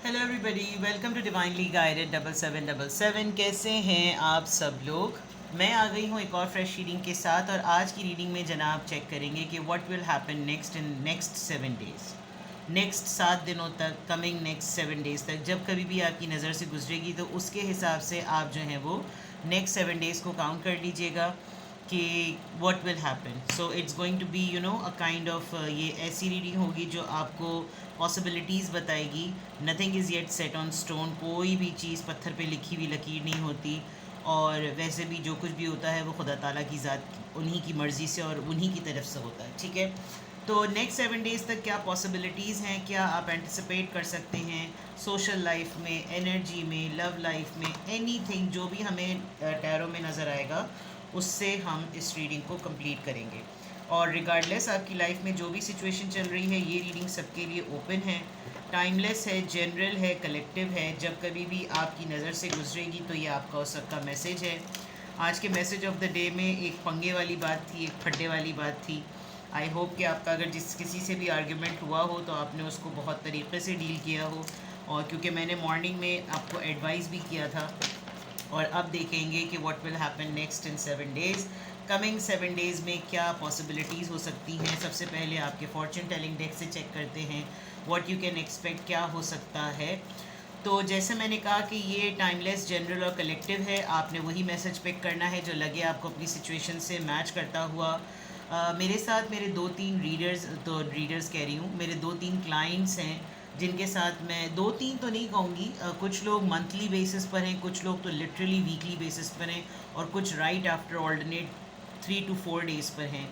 Hello everybody, welcome to divinely guided 7777। कैसे हैं आप सब लोग। मैं आ गई हूँ एक और फ्रेश रीडिंग के साथ, और आज की रीडिंग में जनाब चेक करेंगे कि what will happen next in next 7 days, next 7 दिनों तक, कमिंग नेक्स्ट 7 डेज़ तक। जब कभी भी आपकी नज़र से गुजरेगी तो उसके हिसाब से आप जो हैं वो नेक्स्ट 7 डेज़ को काउंट कर लीजिएगा कि what will happen. So it's going to be a kind of, ये ऐसी रीडिंग होगी जो आपको पॉसिबिलिटीज़ बताएगी। Nothing is yet set on stone, कोई भी चीज़ पत्थर पे लिखी हुई लकीर नहीं होती। और वैसे भी जो कुछ भी होता है वो खुदा ताला की ज़ात, उन्हीं की मर्ज़ी से और उन्हीं की तरफ से होता है, ठीक है। तो नेक्स्ट 7 डेज़ तक क्या पॉसिबिलिटीज़ हैं, क्या आप एंटिसिपेट कर सकते हैं सोशल लाइफ में, एनर्जी में, लव लाइफ में, एनीथिंग जो भी हमें टैरो में नज़र आएगा, उससे हम इस रीडिंग को कंप्लीट करेंगे। और रिगार्डलेस आपकी लाइफ में जो भी सिचुएशन चल रही है, ये रीडिंग सबके लिए ओपन है, टाइमलेस है, जनरल है, कलेक्टिव है। जब कभी भी आपकी नज़र से गुजरेगी तो ये आपका उस सबका मैसेज है। आज के मैसेज ऑफ द डे में एक पंगे वाली बात थी, एक फड्डे वाली बात थी। आई होप कि आपका अगर किसी से भी आर्ग्यूमेंट हुआ हो तो आपने उसको बहुत तरीके से डील किया हो, और क्योंकि मैंने मॉर्निंग में आपको एडवाइस भी किया था। और अब देखेंगे कि what will happen next in 7 days, coming 7 days में क्या पॉसिबिलिटीज़ हो सकती हैं। सबसे पहले आपके फॉर्चून टेलिंग डेक से चेक करते हैं व्हाट यू कैन एक्सपेक्ट, क्या हो सकता है। तो जैसे मैंने कहा कि ये टाइमलेस, जनरल और कलेक्टिव है। आपने वही मैसेज पिक करना है जो लगे आपको अपनी सिचुएशन से मैच करता हुआ। मेरे साथ मेरे 2-3 रीडर्स, तो रीडर्स कह रही हूँ, मेरे 2-3 क्लाइंट्स हैं जिनके साथ मैं, 2-3 तो नहीं कहूँगी, कुछ लोग मंथली बेसिस पर हैं, कुछ लोग तो लिटरली वीकली बेसिस पर हैं, और कुछ right after alternate 3 to 4 days पर हैं।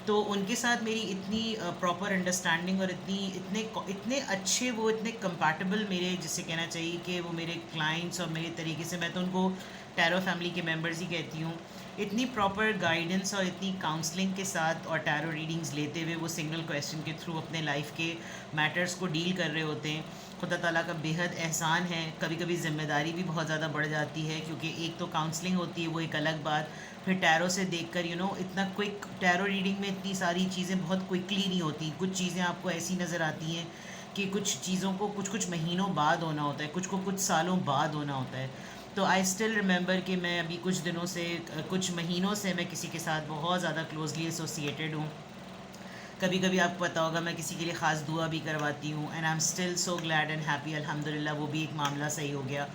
तो उनके साथ मेरी इतनी प्रॉपर अंडरस्टैंडिंग और इतने इतने अच्छे, वो इतने कंपैटिबल मेरे, जिसे कहना चाहिए कि वो मेरे क्लाइंट्स और मेरे तरीके से, मैं तो उनको टैरो फैमिली के मेंबर्स ही कहती हूँ। इतनी प्रॉपर गाइडेंस और इतनी काउंसलिंग के साथ और टैरो रीडिंग्स लेते हुए वो सिंगल क्वेश्चन के थ्रू अपने लाइफ के मैटर्स को डील कर रहे होते हैं। खुदा ताला का बेहद एहसान है। कभी कभी ज़िम्मेदारी भी बहुत ज़्यादा बढ़ जाती है, क्योंकि एक तो काउंसलिंग होती है, वो एक अलग बात, फिर टैरो से देखकर इतना क्विक, टैरो रीडिंग में इतनी सारी चीज़ें बहुत क्विकली नहीं होती। कुछ चीज़ें आपको ऐसी नज़र आती हैं कि कुछ चीज़ों को कुछ कुछ महीनों बाद होना होता है, कुछ को कुछ सालों बाद होना होता है। तो आई स्टिल रिमेंबर कि मैं अभी कुछ दिनों से, कुछ महीनों से मैं किसी के साथ बहुत ज़्यादा क्लोजली एसोसिएटेड हूँ। कभी कभी आपको पता होगा मैं किसी के लिए ख़ास दुआ भी करवाती हूँ, and I am still so glad and happy, अल्हम्दुलिल्लाह वो भी एक मामला सही हो गया।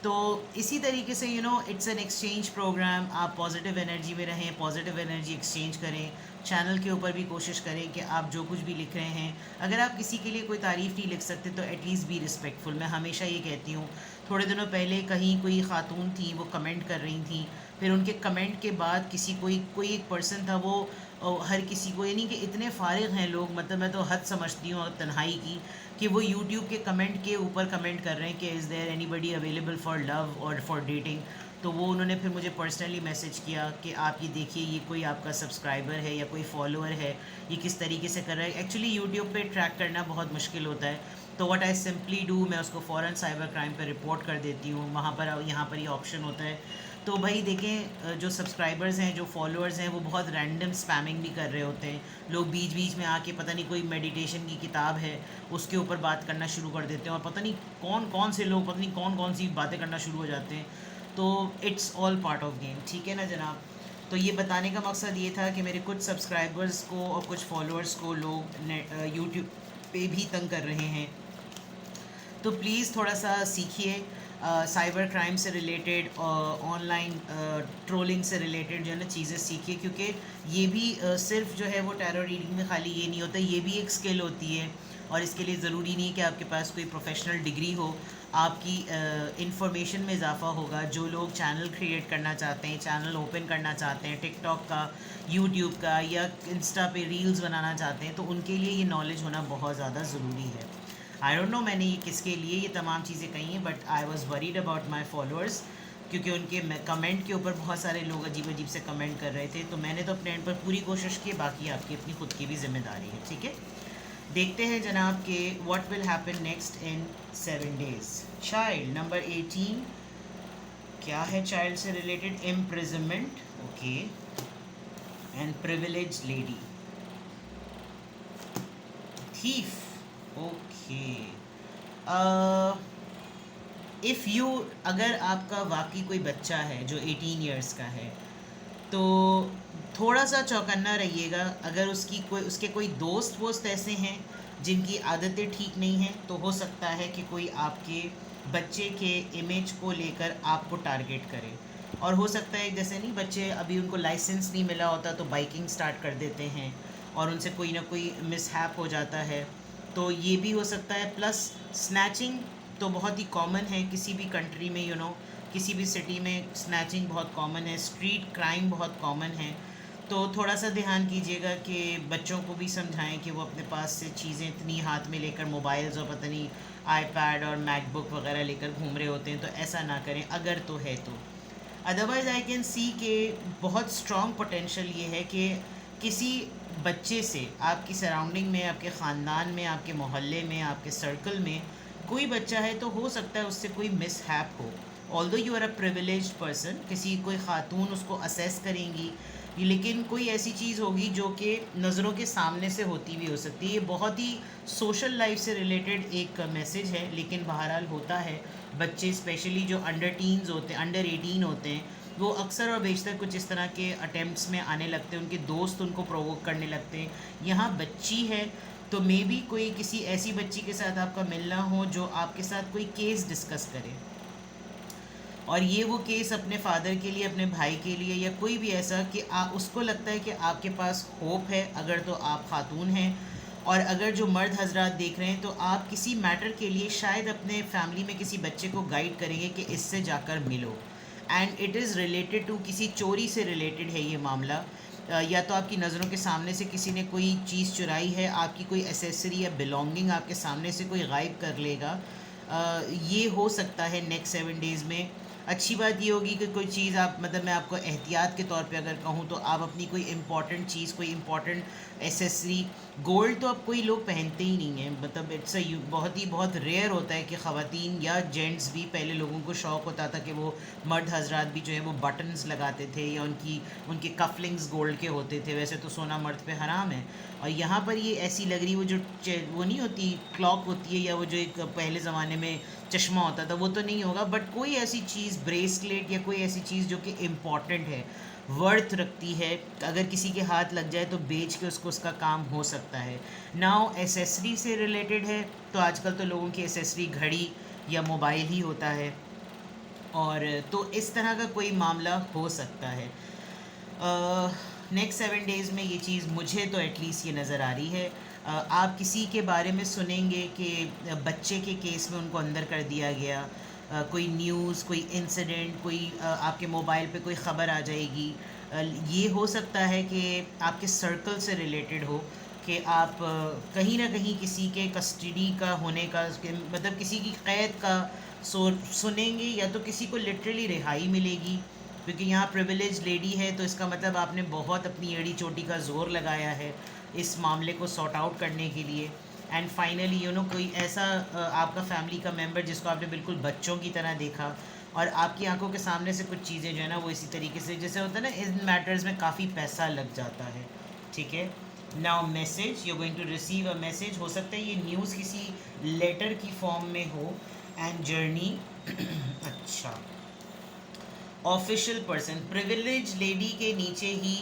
तो इसी तरीके से इट्स एन एक्सचेंज प्रोग्राम। आप पॉजिटिव एनर्जी में रहें, पॉजिटिव एनर्जी एक्सचेंज करें। चैनल के ऊपर भी कोशिश करें कि आप जो कुछ भी लिख रहे हैं, अगर आप किसी के लिए कोई तारीफ़ नहीं लिख सकते तो एटलीस्ट बी रिस्पेक्टफुल। मैं हमेशा ये कहती हूँ। थोड़े दिनों पहले कहीं कोई ख़ातून थी, वो कमेंट कर रही थी, फिर उनके कमेंट के बाद कोई एक पर्सन था, वो हर किसी को, यानी कि इतने फ़ारिग हैं लोग, मतलब मैं तो हद समझती हूँ तन्हाई की, कि वो यूट्यूब के कमेंट के ऊपर कमेंट कर रहे हैं कि is there anybody available for love और फॉर डेटिंग। तो वो उन्होंने फिर मुझे पर्सनली मैसेज किया कि आप ये देखिए, ये कोई आपका सब्सक्राइबर है या कोई फॉलोअर है, ये किस तरीके से कर रहा है। एक्चुअली यूट्यूब पे ट्रैक करना बहुत मुश्किल होता है। तो व्हाट आई सिंपली डू, मैं उसको फ़ौरन साइबर क्राइम पर रिपोर्ट कर देती हूँ। वहाँ पर, यहाँ पर ये ऑप्शन होता है। तो भाई देखें, जो सब्सक्राइबर्स हैं, जो फॉलोअर्स हैं, वो बहुत रैंडम स्पैमिंग भी कर रहे होते हैं। लोग बीच बीच में आके पता नहीं कोई मेडिटेशन की किताब है उसके ऊपर बात करना शुरू कर देते हैं, और पता नहीं कौन कौन से लोग, पता नहीं कौन कौन सी बातें करना शुरू हो जाते हैं। तो it's all part of game, ठीक है ना जनाब। तो ये बताने का मकसद ये था कि मेरे कुछ सब्सक्राइबर्स को और कुछ फॉलोअर्स को लोग यूट्यूब पे भी तंग कर रहे हैं। तो प्लीज़ थोड़ा सा सीखिए, साइबर क्राइम से रिलेटेड, ऑनलाइन ट्रोलिंग से रिलेटेड जो है ना चीज़ें सीखिए, क्योंकि ये भी सिर्फ जो है वो टैरो रीडिंग में खाली ये नहीं होता, ये भी एक स्किल होती है। और इसके लिए ज़रूरी नहीं कि आपके पास कोई प्रोफेशनल डिग्री हो। आपकी इंफॉर्मेशन में इजाफा होगा। जो लोग चैनल क्रिएट करना चाहते हैं, चैनल ओपन करना चाहते हैं, टिकटॉक का, यूट्यूब का, या इंस्टा पे रील्स बनाना चाहते हैं, तो उनके लिए ये नॉलेज होना बहुत ज़्यादा ज़रूरी है। आई डोंट नो मैंने ये किसके लिए ये तमाम चीज़ें कही हैं, but I was worried about my followers, क्योंकि उनके कमेंट के ऊपर बहुत सारे लोग अजीब अजीब से कमेंट कर रहे थे। तो मैंने तो अपने एंड पर पूरी कोशिश की, बाकी आपकी अपनी खुद की भी जिम्मेदारी है, ठीक है। देखते हैं जनाब के what will happen next in 7 days. Child number 18, क्या है चाइल्ड से related? Imprisonment, okay, and privilege lady, thief, okay. If you, अगर आपका वाकई कोई बच्चा है जो 18 इयर्स का है, तो थोड़ा सा चौकन्ना रहिएगा। अगर उसके कोई दोस्त वोस्त ऐसे हैं जिनकी आदतें ठीक नहीं हैं, तो हो सकता है कि कोई आपके बच्चे के इमेज को लेकर आपको टारगेट करे। और हो सकता है, जैसे नहीं, बच्चे अभी उनको लाइसेंस नहीं मिला होता तो बाइकिंग स्टार्ट कर देते हैं और उनसे कोई ना कोई मिसहैप हो जाता है, तो ये भी हो सकता है। प्लस स्नैचिंग तो बहुत ही कॉमन है किसी भी कंट्री में, किसी भी सिटी में स्नैचिंग बहुत कॉमन है, स्ट्रीट क्राइम बहुत कॉमन है। तो थोड़ा सा ध्यान कीजिएगा कि बच्चों को भी समझाएं कि वो अपने पास से चीज़ें इतनी हाथ में लेकर, मोबाइल्स और पता नहीं आईपैड और मैकबुक वगैरह लेकर घूम रहे होते हैं, तो ऐसा ना करें अगर तो है तो। अदरवाइज़ आई कैन सी के बहुत स्ट्रॉन्ग पोटेंशियल ये है कि किसी बच्चे से आपकी सराउंडिंग में, आपके ख़ानदान में, आपके मोहल्ले में, आपके सर्कल में कोई बच्चा है, तो हो सकता है उससे कोई मिसहैप हो। Although you are a privileged person, किसी कोई ख़ातून उसको असेस करेंगी, लेकिन कोई ऐसी चीज़ होगी जो कि नज़रों के सामने से होती भी हो सकती है। ये बहुत ही सोशल लाइफ से रिलेटेड एक मैसेज है, लेकिन बहरहाल होता है। बच्चे स्पेशली जो अंडर टीन्स होते हैं, अंडर 18 होते हैं, वो अक्सर और बेशतर कुछ इस तरह के अटेम्प्ट्स में आने लगते हैं, उनके दोस्त उनको प्रोवोक करने लगते हैं। यहाँ बच्ची है तो मे बी कोई किसी ऐसी बच्ची के साथ आपका मिलना हो जो आपके साथ कोई केस डिस्कस करे, और ये वो केस अपने फादर के लिए, अपने भाई के लिए, या कोई भी ऐसा कि उसको लगता है कि आपके पास होप है अगर तो आप खातून हैं। और अगर जो मर्द हजरात देख रहे हैं, तो आप किसी मैटर के लिए शायद अपने फैमिली में किसी बच्चे को गाइड करेंगे कि इससे जाकर मिलो, and it is related to, किसी चोरी से रिलेटेड है ये मामला। या तो आपकी नज़रों के सामने से किसी ने कोई चीज़ चुराई है, आपकी कोई एसेसरी या बिलोंगिंग आपके सामने से कोई गायब कर लेगा। ये हो सकता है नेक्स्ट 7 डेज़ में। अच्छी बात ये होगी कि कोई चीज़ आप, मतलब मैं आपको एहतियात के तौर पे अगर कहूँ, तो आप अपनी कोई इंपॉर्टेंट चीज़, कोई इंपॉर्टेंट एसेसरी, गोल्ड तो अब कोई लोग पहनते ही नहीं हैं, मतलब इट्स बहुत रेयर होता है कि ख़वातीन या जेंट्स भी, पहले लोगों को शौक़ होता था कि वो मर्द हजरात भी जो है वो बटन्स लगाते थे, या उनके कफलिंग्स गोल्ड के होते थे। वैसे तो सोना मर्द पे हराम है, और यहाँ पर ये ऐसी लग रही, वो नहीं होती क्लॉक होती है, या वो जो एक पहले ज़माने में चश्मा होता था, वो तो नहीं होगा, बट कोई ऐसी चीज़, ब्रेसलेट या कोई ऐसी चीज़ जो कि इम्पॉर्टेंट है, वर्थ रखती है, अगर किसी के हाथ लग जाए तो बेच के उसको उसका काम हो सकता है। नाउ एसेसरी से रिलेटेड है, तो आजकल तो लोगों की एसेसरी घड़ी या मोबाइल ही होता है, और तो इस तरह का कोई मामला हो सकता है। नेक्स्ट 7 डेज़ में ये चीज़ मुझे तो एटलीस्ट ये नज़र आ रही है। आप किसी के बारे में सुनेंगे कि बच्चे के केस में उनको अंदर कर दिया गया, कोई न्यूज़, कोई इंसिडेंट, कोई आपके मोबाइल पे कोई ख़बर आ जाएगी। ये हो सकता है कि आपके सर्कल से रिलेटेड हो, कि आप कहीं ना कहीं किसी के कस्टडी का होने का, मतलब किसी की क़ैद का सुनेंगे, या तो किसी को लिटरली रिहाई मिलेगी, क्योंकि यहाँ प्रिविलेज लेडी है, तो इसका मतलब आपने बहुत अपनी एड़ी चोटी का ज़ोर लगाया है इस मामले को सॉर्ट आउट करने के लिए। एंड फाइनली कोई ऐसा आपका फैमिली का मेंबर जिसको आपने बिल्कुल बच्चों की तरह देखा, और आपकी आंखों के सामने से कुछ चीज़ें जो है ना वो इसी तरीके से, जैसे होता है ना, इन मैटर्स में काफ़ी पैसा लग जाता है। ठीक है, now message, you going to receive a message. हो सकता है ये न्यूज़ किसी लेटर की फॉर्म में हो, एंड जर्नी अच्छा, ऑफिशियल पर्सन, प्रिविलेज लेडी के नीचे ही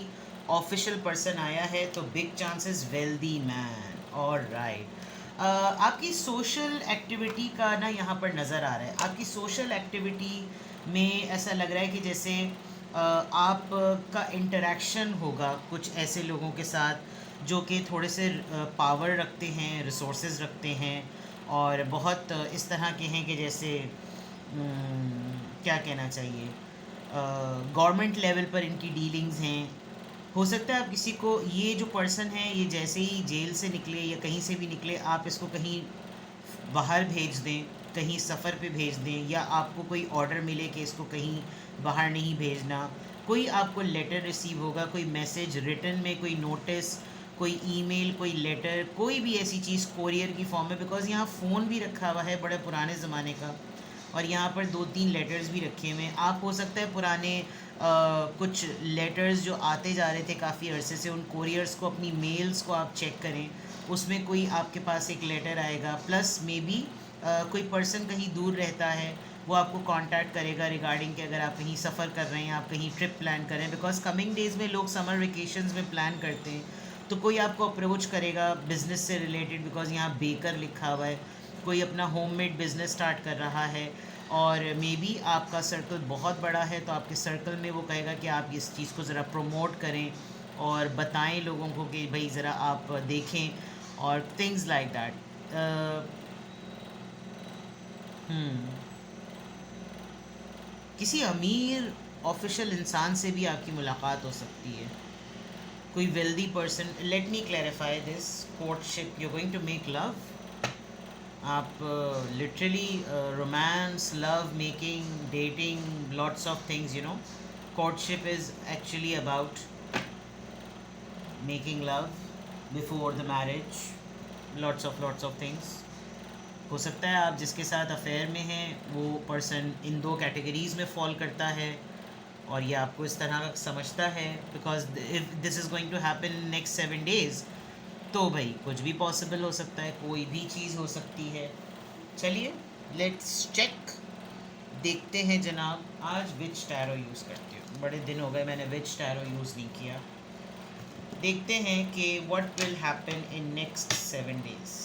ऑफिशियल पर्सन आया है, तो बिग चांसेस वेल्दी मैन। और राइट, आपकी सोशल एक्टिविटी का ना यहाँ पर नज़र आ रहा है। आपकी सोशल एक्टिविटी में ऐसा लग रहा है कि जैसे आपका इंटरेक्शन होगा कुछ ऐसे लोगों के साथ जो कि थोड़े से पावर रखते हैं, रिसोर्सेज रखते हैं, और बहुत इस तरह के हैं कि जैसे क्या कहना चाहिए, गवर्नमेंट लेवल पर इनकी डीलिंग्स हैं। हो सकता है आप किसी को, ये जो पर्सन है ये जैसे ही जेल से निकले या कहीं से भी निकले, आप इसको कहीं बाहर भेज दें, कहीं सफ़र पे भेज दें, या आपको कोई ऑर्डर मिले कि इसको कहीं बाहर नहीं भेजना। कोई आपको लेटर रिसीव होगा, कोई मैसेज रिटन में, कोई नोटिस, कोई ईमेल, कोई लेटर, कोई भी ऐसी चीज़ कोरियर की फॉर्म में, बिकॉज़ यहाँ फ़ोन भी रखा हुआ है बड़े पुराने ज़माने का, और यहाँ पर 2-3 लेटर्स भी रखे हुए हैं। आप हो सकता है पुराने कुछ लेटर्स जो आते जा रहे थे काफ़ी अरसे से, उन कोरियर्स को, अपनी मेल्स को आप चेक करें, उसमें कोई आपके पास एक लेटर आएगा। प्लस मे बी कोई पर्सन कहीं दूर रहता है, वो आपको कांटेक्ट करेगा रिगार्डिंग कि अगर आप कहीं सफ़र कर रहे हैं, आप कहीं ट्रिप प्लान कर रहे हैं, बिकॉज कमिंग डेज़ में लोग समर वेकेशंस में प्लान करते हैं, तो कोई आपको अप्रोच करेगा बिज़नेस से रिलेटेड, बिकॉज यहाँ बेकर लिखा हुआ है, कोई अपना होममेड बिज़नेस स्टार्ट कर रहा है, और मे बी आपका सर्कल बहुत बड़ा है, तो आपके सर्कल में वो कहेगा कि आप इस चीज़ को ज़रा प्रमोट करें और बताएं लोगों को कि भाई ज़रा आप देखें, और थिंग्स लाइक दैट। किसी अमीर ऑफिशियल इंसान से भी आपकी मुलाकात हो सकती है, कोई wealthy person. Let me clarify this, courtship, you going to make love, आप literally romance, love making, dating, lots of things, you know. Courtship is actually about making love before the marriage, lots of things. हो सकता है आप जिसके साथ affair में हैं वो पर्सन इन दो कैटेगरीज़ में फॉल करता है, और ये आपको इस तरह का समझता है, because if this is going to happen next 7 days, तो भाई कुछ भी पॉसिबल हो सकता है, कोई भी चीज़ हो सकती है। चलिए लेट्स चेक, देखते हैं जनाब आज विच टैरो यूज़ करती हूँ। बड़े दिन हो गए मैंने विच टैरो यूज़ नहीं किया। देखते हैं कि what will happen in next 7 days।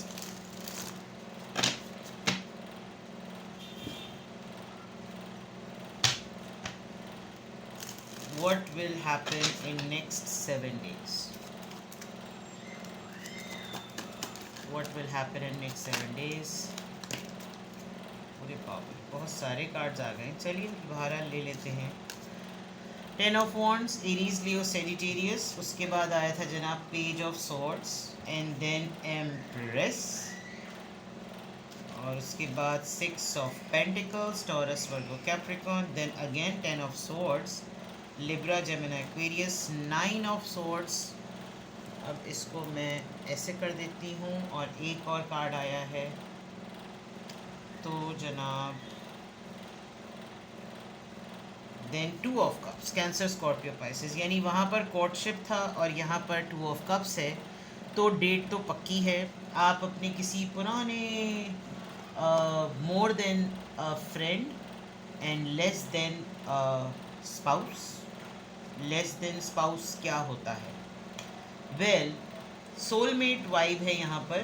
What will happen in next 7 days? What will happen in next 7 days? अरे बाप रे, बहुत सारे कार्ड्स आ गए। चलिए बहरहाल ले लेते हैं। 10 of Wands, Aries, Leo, Sagittarius. उसके बाद आया था जनाब page of swords and then empress, और उसके बाद 6 of Pentacles, Taurus, Virgo, Capricorn, then again 10 of Swords, Libra, Gemini, Aquarius, 9 of Swords। अब इसको मैं ऐसे कर देती हूँ, और एक और कार्ड आया है, तो जनाब then 2 of Cups, Cancer, Scorpio, Pisces. यानी वहाँ पर कोर्टशिप था और यहाँ पर 2 of Cups है, तो डेट तो पक्की है। आप अपने किसी पुराने more than friend and less than spouse. Less than spouse क्या होता है? वेल, सोलमेट वाइब है यहाँ पर।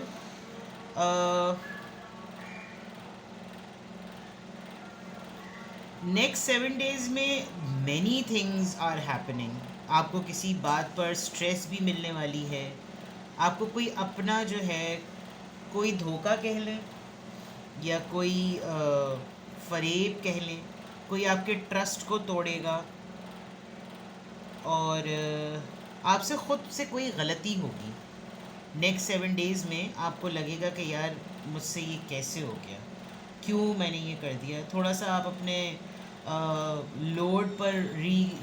नेक्स्ट 7 days में मैनी थिंग्स आर हैपनिंग। आपको किसी बात पर स्ट्रेस भी मिलने वाली है, आपको कोई अपना जो है कोई धोखा कह लें या कोई फरेब कह लें, कोई आपके ट्रस्ट को तोड़ेगा, और आपसे ख़ुद से कोई गलती होगी। नेक्स्ट 7 days में आपको लगेगा कि यार मुझसे ये कैसे हो गया, क्यों मैंने ये कर दिया। थोड़ा सा आप अपने लोड पर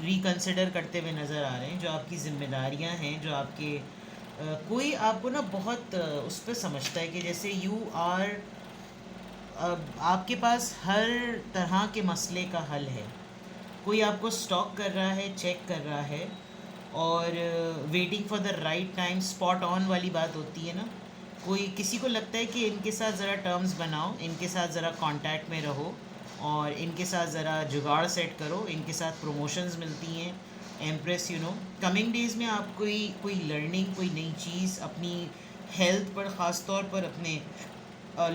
रिकंसिडर करते हुए नज़र आ रहे हैं, जो आपकी ज़िम्मेदारियां हैं, जो आपके कोई आपको ना बहुत उस पर समझता है कि जैसे यू आर, आपके पास हर तरह के मसले का हल है। कोई आपको स्टॉक कर रहा है, चेक कर रहा है, और waiting for the right time, spot on वाली बात होती है ना। कोई किसी को लगता है कि इनके साथ ज़रा टर्म्स बनाओ, इनके साथ ज़रा कांटेक्ट में रहो, और इनके साथ ज़रा जुगाड़ सेट करो, इनके साथ प्रमोशंस मिलती हैं। Empress, you know, coming days में आप कोई लर्निंग, कोई नई चीज़, अपनी हेल्थ पर, ख़ास तौर पर अपने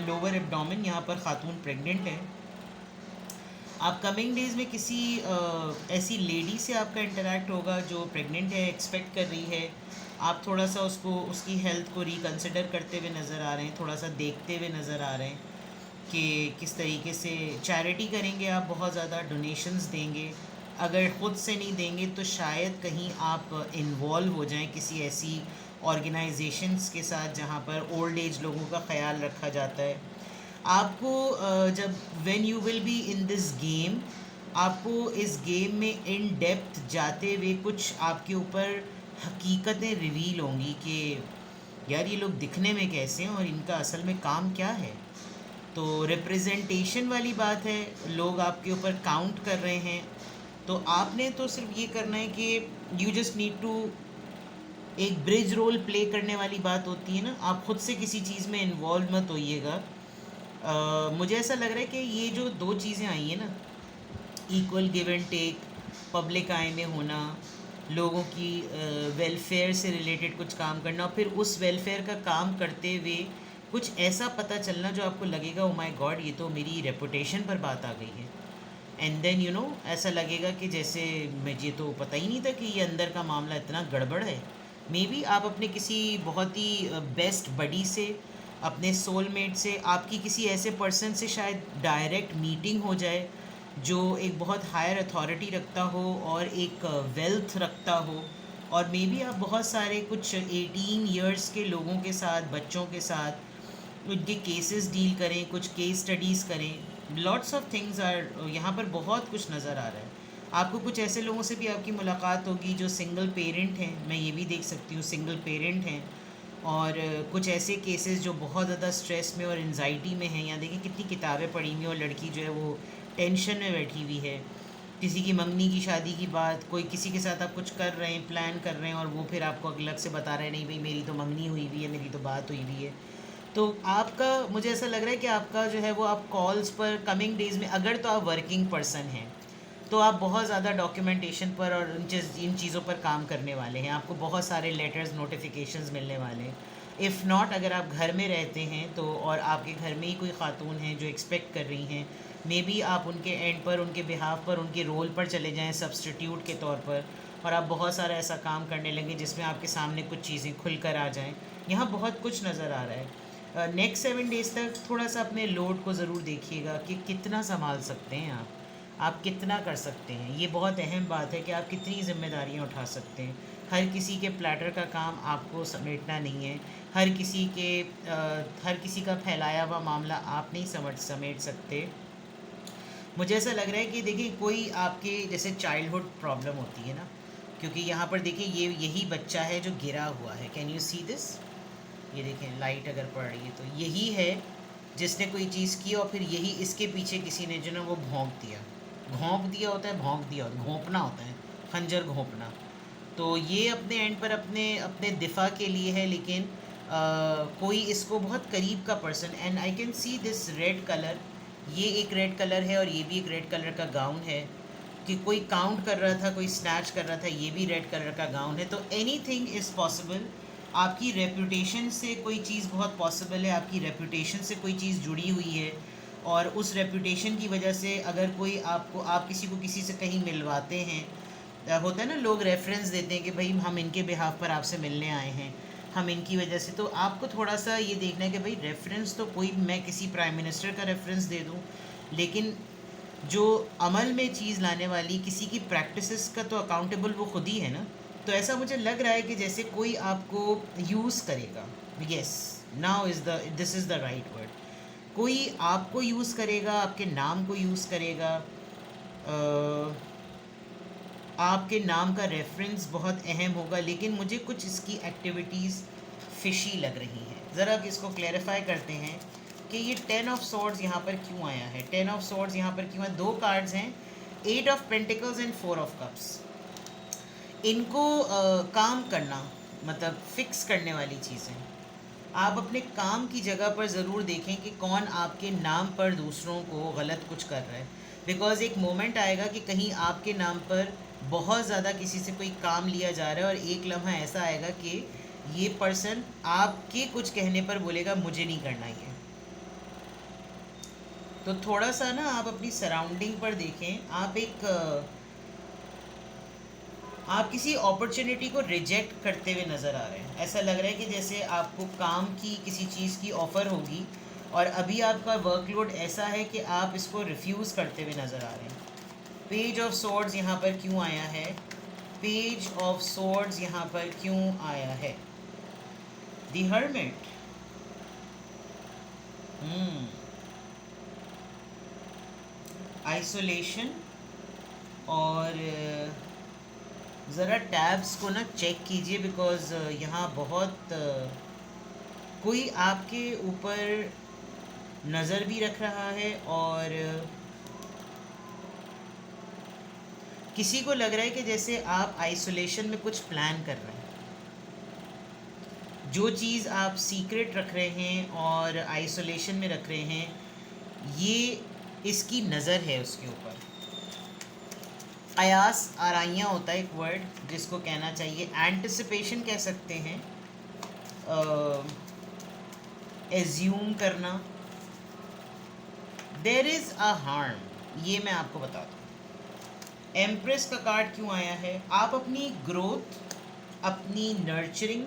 लोअर एब्डोमेन, यहाँ पर ख़ातून प्रेग्नेंट है, आप कमिंग डेज़ में किसी ऐसी लेडी से आपका इंटरेक्ट होगा जो प्रेग्नेंट है, एक्सपेक्ट कर रही है। आप थोड़ा सा उसको, उसकी हेल्थ को रिकंसिडर करते हुए नज़र आ रहे हैं, थोड़ा सा देखते हुए नज़र आ रहे हैं कि किस तरीके से चैरिटी करेंगे आप, बहुत ज़्यादा डोनेशंस देंगे। अगर ख़ुद से नहीं देंगे तो शायद कहीं आप इन्वॉल्व हो जाएं किसी ऐसी ऑर्गेनाइजेशंस के साथ जहाँ पर ओल्ड एज लोगों का ख्याल रखा जाता है। आपको जब when you will be in this game, आपको इस गेम में इन डेप्थ जाते हुए कुछ आपके ऊपर हकीकतें रिवील होंगी कि यार ये लोग दिखने में कैसे हैं और इनका असल में काम क्या है। तो रिप्रेजेंटेशन वाली बात है, लोग आपके ऊपर काउंट कर रहे हैं, तो आपने तो सिर्फ ये करना है कि यू जस्ट नीड टू, एक ब्रिज रोल प्ले करने वाली बात होती है ना, आप ख़ुद से किसी चीज़ में इन्वॉल्व मत होइएगा। मुझे ऐसा लग रहा है कि ये जो दो चीज़ें आई हैं ना, equal give and take, public eye में होना, लोगों की वेलफेयर से रिलेटेड कुछ काम करना, और फिर उस वेलफेयर का काम करते हुए कुछ ऐसा पता चलना जो आपको लगेगा ओ माय गॉड, ये तो मेरी रेपुटेशन पर बात आ गई है। एंड देन ऐसा लगेगा कि जैसे मुझे तो पता ही नहीं था कि ये अंदर का मामला इतना गड़बड़ है। मे बी आप अपने किसी बहुत ही बेस्ट बडी से, अपने सोलमेट से, आपकी किसी ऐसे पर्सन से शायद डायरेक्ट मीटिंग हो जाए जो एक बहुत हायर अथॉरिटी रखता हो और एक वेल्थ रखता हो, और मे बी आप बहुत सारे कुछ 18 ईयर्स के लोगों के साथ, बच्चों के साथ उनके केसेस डील करें, कुछ केस स्टडीज़ करें। लॉट्स ऑफ थिंग्स आर यहाँ पर, बहुत कुछ नज़र आ रहा है आपको। कुछ ऐसे लोगों से भी आपकी मुलाकात होगी जो सिंगल पेरेंट हैं, मैं ये भी देख सकती हूँ सिंगल पेरेंट हैं, और कुछ ऐसे केसेस जो बहुत ज़्यादा स्ट्रेस में और एनजाइटी में हैं। यहाँ देखिए कितनी किताबें पढ़ी हुई हैं और लड़की जो है वो टेंशन में बैठी हुई है। किसी की मंगनी की, शादी की बात, कोई किसी के साथ आप कुछ कर रहे हैं, प्लान कर रहे हैं, और वो फिर आपको अलग से बता रहे हैं नहीं भाई मेरी तो मंगनी हुई हुई है, मेरी तो बात हुई हुई है। तो आपका, मुझे ऐसा लग रहा है कि आपका जो है वो आप कॉल्स पर कमिंग डेज़ में, अगर तो आप वर्किंग पर्सन हैं तो आप बहुत ज़्यादा डॉक्यूमेंटेशन पर और इन चीज़ों पर काम करने वाले हैं। आपको बहुत सारे लेटर्स, नोटिफिकेशंस मिलने वाले हैं। इफ़ नॉट, अगर आप घर में रहते हैं तो, और आपके घर में ही कोई खातून हैं जो एक्सपेक्ट कर रही हैं, मे बी आप उनके एंड पर, उनके बिहाफ पर, उनके रोल पर चले जाएं सब्सटीट्यूट के तौर पर, और आप बहुत सारा ऐसा काम करने लगे जिसमें आपके सामने कुछ चीज़ें खुल कर आ जाएँ। यहाँ बहुत कुछ नज़र आ रहा है। नेक्स्ट 7 डेज़ तक थोड़ा सा अपने लोड को ज़रूर देखिएगा कि कितना संभाल सकते हैं आप कितना कर सकते हैं। ये बहुत अहम बात है कि आप कितनी ज़िम्मेदारियाँ उठा सकते हैं। हर किसी के प्लेटर का काम आपको समेटना नहीं है। हर किसी का फैलाया हुआ मामला आप नहीं समेट सकते। मुझे ऐसा लग रहा है कि देखिए, कोई आपके जैसे चाइल्डहुड प्रॉब्लम होती है ना, क्योंकि यहाँ पर देखिए ये यही बच्चा है जो गिरा हुआ है। Can you see this? ये देखें, लाइट अगर पड़ रही है तो यही है जिसने कोई चीज़ की, और फिर यही इसके पीछे किसी ने जो ना वो घोंप दिया होता है, भोंक दिया होता है, घोंपना होता है, खंजर घोंपना। तो ये अपने एंड पर अपने अपने दिफा के लिए है, लेकिन कोई इसको बहुत करीब का person, and I can see this red colour, ये एक रेड कलर है और ये भी एक रेड कलर का गाउन है, कि कोई काउंट कर रहा था, कोई स्नैच कर रहा था, ये भी रेड कलर का गाउन है। तो एनी थिंग इज़ पॉसिबल। आपकी रेपुटेशन से कोई चीज़ बहुत पॉसिबल है, आपकी रेपुटेशन से कोई चीज़ जुड़ी हुई है, और उस रेपुटेशन की वजह से अगर कोई आप किसी को किसी से कहीं मिलवाते हैं, होता है ना, लोग रेफरेंस देते हैं कि भाई हम इनके बिहाफ पर आपसे मिलने आए हैं, हम इनकी वजह से, तो आपको थोड़ा सा ये देखना है कि भाई रेफरेंस तो कोई, मैं किसी प्राइम मिनिस्टर का रेफरेंस दे दूँ, लेकिन जो अमल में चीज़ लाने वाली किसी की प्रैक्टिसेस का तो अकाउंटेबल वो खुद ही है ना। तो ऐसा मुझे लग रहा है कि जैसे कोई आपको यूज़ करेगा, yes, now is the this is the right word, कोई आपको यूज़ करेगा, आपके नाम को यूज़ करेगा, आपके नाम का रेफरेंस बहुत अहम होगा, लेकिन मुझे कुछ इसकी एक्टिविटीज़ फिशी लग रही हैं। ज़रा इसको क्लैरिफाई करते हैं कि ये 10 ऑफ सॉर्ड्स यहाँ पर क्यों आया है। 10 ऑफ सॉर्ड्स यहाँ पर क्यों है? दो कार्ड्स हैं, 8 of pentacles and 4 of cups. इनको काम करना, मतलब फिक्स करने वाली चीज़ें। आप अपने काम की जगह पर ज़रूर देखें कि कौन आपके नाम पर दूसरों को गलत कुछ कर रहा है, बिकॉज़ एक मोमेंट आएगा कि कहीं आपके नाम पर बहुत ज़्यादा किसी से कोई काम लिया जा रहा है, और एक लम्हा ऐसा आएगा कि ये पर्सन आपके कुछ कहने पर बोलेगा मुझे नहीं करना ये। तो थोड़ा सा ना आप अपनी सराउंडिंग पर देखें। आप किसी अपॉर्चुनिटी को रिजेक्ट करते हुए नज़र आ रहे हैं। ऐसा लग रहा है कि जैसे आपको काम की किसी चीज़ की ऑफ़र होगी, और अभी आपका वर्कलोड ऐसा है कि आप इसको रिफ्यूज़ करते हुए नज़र आ रहे हैं। पेज ऑफ सोर्ड्स यहाँ पर क्यों आया है? पेज ऑफ सोर्ड्स यहाँ पर क्यों आया है? द हर्मिट, आइसोलेशन, और ज़रा टैब्स को ना चेक कीजिए, बिकॉज़ यहाँ बहुत कोई आपके ऊपर नज़र भी रख रहा है, और किसी को लग रहा है कि जैसे आप आइसोलेशन में कुछ प्लान कर रहे हैं। जो चीज़ आप सीक्रेट रख रहे हैं और आइसोलेशन में रख रहे हैं, ये इसकी नज़र है उसके ऊपर। अयास आराइयाँ होता है एक वर्ड जिसको कहना चाहिए, एंटिसिपेशन कह सकते हैं, एज्यूम करना। देयर इज़ अ हार्म, ये मैं आपको बताता हूँ। एम्प्रेस का कार्ड क्यों आया है? आप अपनी ग्रोथ, अपनी नर्चरिंग,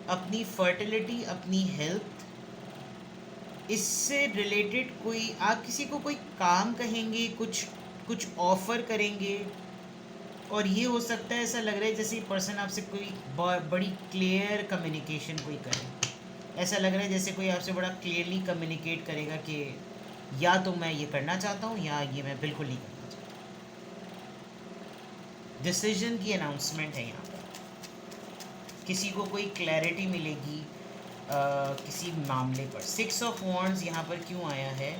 अपनी फर्टिलिटी, अपनी हेल्थ, इससे रिलेटेड कोई आप किसी को कोई काम कहेंगे, कुछ कुछ ऑफ़र करेंगे, और ये हो सकता है ऐसा लग रहा है जैसे पर्सन आपसे कोई बड़ी क्लियर कम्युनिकेशन कोई करे। ऐसा लग रहा है जैसे कोई आपसे बड़ा क्लियरली कम्युनिकेट करेगा कि या तो मैं ये करना चाहता हूँ या ये मैं बिल्कुल नहीं करना चाहता। डिसीजन की अनाउंसमेंट है यहाँ पर। किसी को कोई क्लैरिटी मिलेगी किसी मामले पर। 6 ऑफ वॉन्ड्स यहाँ पर क्यों आया है?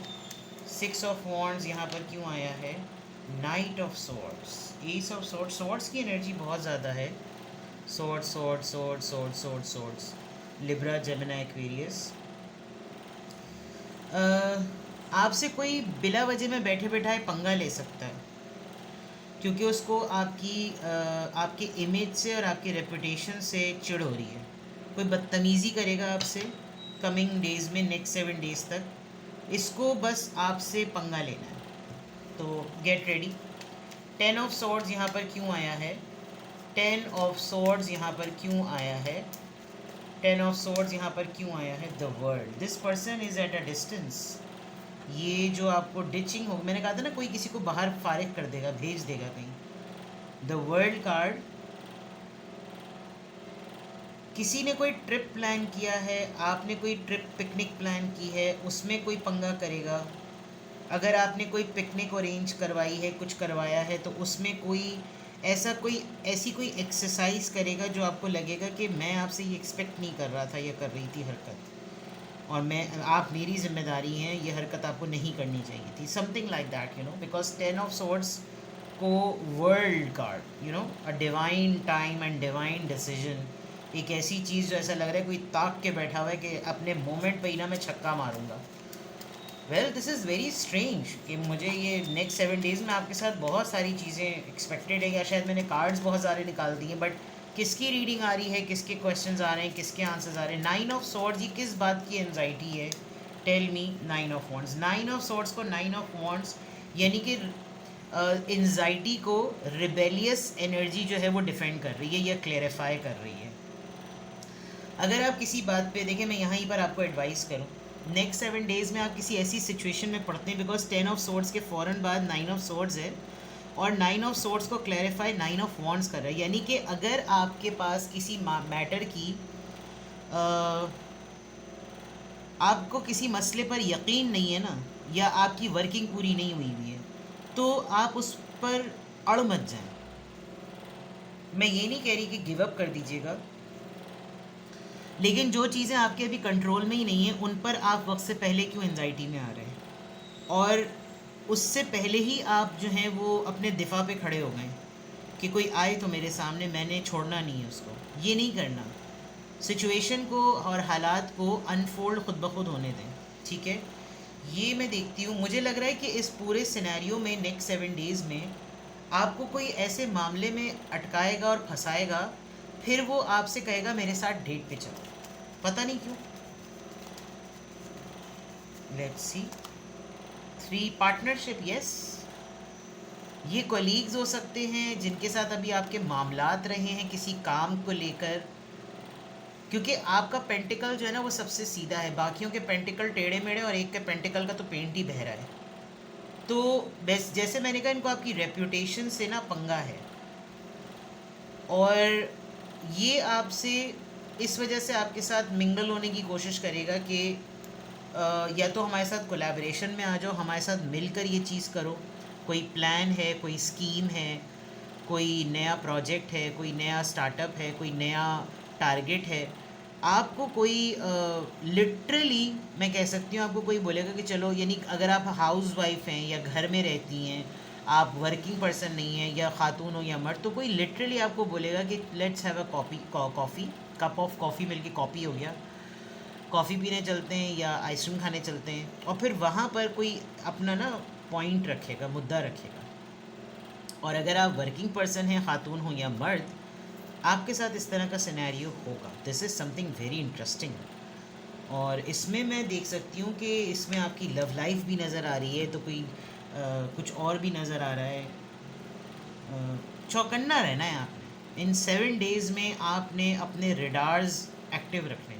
6 ऑफ वॉन्ड्स यहाँ पर क्यों आया है? Night of swords, S of swords, swords की एनर्जी बहुत ज़्यादा है। Sword sword sword sword sword swords, Libra, Gemini, Aquarius. आपसे कोई बिला वजह में बैठे बैठाए पंगा ले सकता है, क्योंकि उसको आपके इमेज से और आपके रेपुटेशन से चिढ़ हो रही है। कोई बदतमीज़ी करेगा आपसे कमिंग डेज़ में, नेक्स्ट 7 डेज़ तक। इसको बस आपसे पंगा लेना है, तो गेट रेडी। 10 ऑफ सॉर्ड्स यहाँ पर क्यों आया है? 10 ऑफ सॉर्ड्स यहाँ पर क्यों आया है? 10 ऑफ सॉर्ड्स यहाँ पर क्यों आया है? The world, this person is at a distance. ये जो आपको डिचिंग हो, मैंने कहा था ना कोई किसी को बाहर फारिग कर देगा, भेज देगा कहीं। द वर्ल्ड कार्ड, किसी ने कोई ट्रिप प्लान किया है, आपने कोई ट्रिप पिकनिक प्लान की है, उसमें कोई पंगा करेगा। अगर आपने कोई पिकनिक अरेंज करवाई है, कुछ करवाया है, तो उसमें कोई ऐसी कोई एक्सरसाइज करेगा जो आपको लगेगा कि मैं आपसे ये एक्सपेक्ट नहीं कर रहा था, ये कर रही थी हरकत, और आप मेरी जिम्मेदारी हैं, ये हरकत आपको नहीं करनी चाहिए थी, something like that, you know, because 10 of swords को world card, you know, a divine time and divine decision, एक ऐसी चीज़ जो ऐसा लग रहा है कोई ताक के बैठा हुआ है कि अपने मोमेंट पे ही ना मैं छक्का मारूंगा। Well, this is very strange कि मुझे ये नेक्स्ट 7 डेज़ में आपके साथ बहुत सारी चीज़ें एक्सपेक्टेड है, या शायद मैंने कार्ड्स बहुत सारे निकाल दिए, बट किसकी रीडिंग आ रही है, किसके क्वेश्चंस आ रहे हैं, किसके आंसर्स आ रहे हैं? 9 ऑफ सॉर्ड्स, ये किस बात की एनजाइटी है? Tell me. 9 of wands, 9 of swords को 9 ऑफ वॉन्ड्स यानी कि एनजाइटी को रिबेलियस एनर्जी जो है वो डिफेंड कर रही है या क्लेरिफाई कर रही है। अगर आप किसी बात पे देखें, मैं यहाँ पर आपको एडवाइस करूँ, नेक्स्ट 7 डेज़ में आप किसी ऐसी सिचुएशन में पड़ते हैं, बिकॉज 10 ऑफ सोर्ड्स के फ़ौरन बाद 9 ऑफ सोर्ड्स है, और 9 ऑफ सोर्ड्स को क्लैरिफाई 9 ऑफ वॉन्ड्स कर रहा है। यानी कि अगर आपके पास किसी मैटर की आपको किसी मसले पर यकीन नहीं है ना, या आपकी वर्किंग पूरी नहीं हुई है, तो आप उस पर अड़ मत जाएं। मैं ये नहीं कह रही कि गिव अप कर दीजिएगा, लेकिन जो चीज़ें आपके अभी कंट्रोल में ही नहीं है, उन पर आप वक्त से पहले क्यों एंजाइटी में आ रहे हैं, और उससे पहले ही आप जो हैं वो अपने दिफा पे खड़े हो गए कि कोई आए तो मेरे सामने, मैंने छोड़ना नहीं है उसको। ये नहीं करना, सिचुएशन को और हालात को अनफोल्ड खुद ब खुद होने दें, ठीक है? ये मैं देखती हूँ, मुझे लग रहा है कि इस पूरे सिनेरियो में नेक्स्ट 7 डेज़ में आपको कोई ऐसे मामले में अटकाएगा और फंसाएगा, फिर वो आपसे कहेगा मेरे साथ डेट पे चलो, पता नहीं क्यों। Let's see. 3 पार्टनरशिप, यस, ये कोलीग्स हो सकते हैं जिनके साथ अभी आपके मामलात रहे हैं किसी काम को लेकर, क्योंकि आपका पेंटिकल जो है ना वो सबसे सीधा है, बाकियों के पेंटिकल टेढ़े मेढ़े, और एक के पेंटिकल का तो पेंट ही बह रहा है। तो बस जैसे मैंने कहा, इनको आपकी रेप्यूटेशन से ना पंगा है, और ये आपसे इस वजह से आपके साथ मिंगल होने की कोशिश करेगा कि या तो हमारे साथ कोलैबोरेशन में आ जाओ, हमारे साथ मिलकर ये चीज़ करो, कोई प्लान है, कोई स्कीम है, कोई नया प्रोजेक्ट है, कोई नया स्टार्टअप है, कोई नया टारगेट है। आपको कोई लिटरली मैं कह सकती हूँ, आपको कोई बोलेगा कि चलो, यानी अगर आप हाउस वाइफ हैं या घर में रहती हैं, आप वर्किंग पर्सन नहीं हैं, या खातून हो या मर्द, तो कोई लिटरली आपको बोलेगा कि let's have a coffee, cup of coffee मिलके कॉफ़ी हो गया, कॉफ़ी पीने चलते हैं या आइसक्रीम खाने चलते हैं, और फिर वहाँ पर कोई अपना ना पॉइंट रखेगा, मुद्दा रखेगा। और अगर आप वर्किंग पर्सन हैं, खातून हो या मर्द, आपके साथ इस तरह का सिनेरियो होगा। This is something very interesting. और इसमें मैं देख सकती हूँ कि इसमें आपकी लव लाइफ भी नज़र आ रही है, तो कोई कुछ और भी नज़र आ रहा है। चौकन्ना रहना है आपने। इन 7 डेज़ में आपने अपने रडार्स एक्टिव रखने,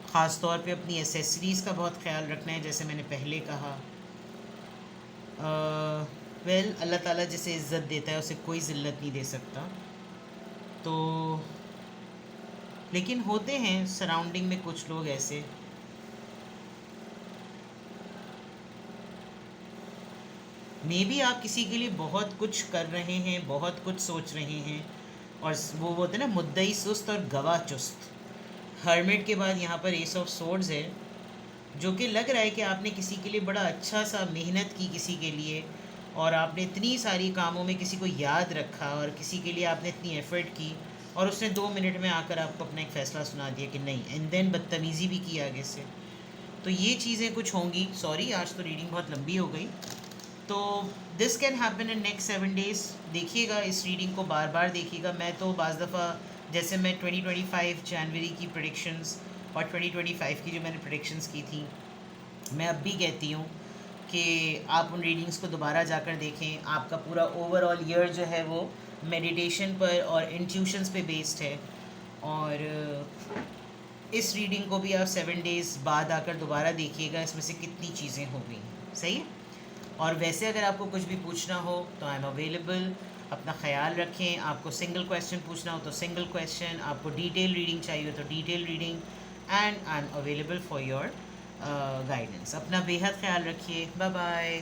ख़ास तौर पे अपनी एसेसरीज़ का बहुत ख्याल रखना है, जैसे मैंने पहले कहा। वेल अल्लाह ताला जिसे इज़्ज़त देता है उसे कोई ज़िल्लत नहीं दे सकता। तो लेकिन होते हैं सराउंडिंग में कुछ लोग ऐसे, मे बी आप किसी के लिए बहुत कुछ कर रहे हैं, बहुत कुछ सोच रहे हैं, और वो होते हैं ना मुद्दई सुस्त और गवाह चुस्त। हर्मिट के बाद यहाँ पर एस ऑफ सोर्ड्स है, जो कि लग रहा है कि आपने किसी के लिए बड़ा अच्छा सा मेहनत की किसी के लिए, और आपने इतनी सारी कामों में किसी को याद रखा और किसी के लिए आपने इतनी एफ़र्ट की, और उसने 2 मिनट में आकर आपको अपना एक फ़ैसला सुना दिया कि नहीं, एंड देन बदतमीज़ी भी की आगे से। तो ये चीज़ें कुछ होंगी। सॉरी, आज तो रीडिंग बहुत लंबी हो गई। तो this can happen in next 7 days. देखिएगा, इस रीडिंग को बार बार देखिएगा। मैं तो बाज़ दफ़ा, जैसे मैं 2025 जनवरी की प्रेडिक्शंस और 2025 की जो मैंने प्रेडिक्शंस की थी, मैं अब भी कहती हूँ कि आप उन रीडिंग्स को दोबारा जाकर देखें। आपका पूरा ओवरऑल ईयर जो है वो मेडिटेशन पर और इंट्यूशंस पे बेस्ड है, और इस रीडिंग को भी आप 7 डेज़ बाद आकर दोबारा देखिएगा, इसमें से कितनी चीज़ें हो गई। सही है। और वैसे अगर आपको कुछ भी पूछना हो तो आई एम अवेलेबल। अपना ख्याल रखें। आपको सिंगल क्वेश्चन पूछना हो तो सिंगल क्वेश्चन, आपको डिटेल रीडिंग चाहिए तो detail reading, and I am available for your guidance. अपना बेहद ख्याल रखिए। Bye bye.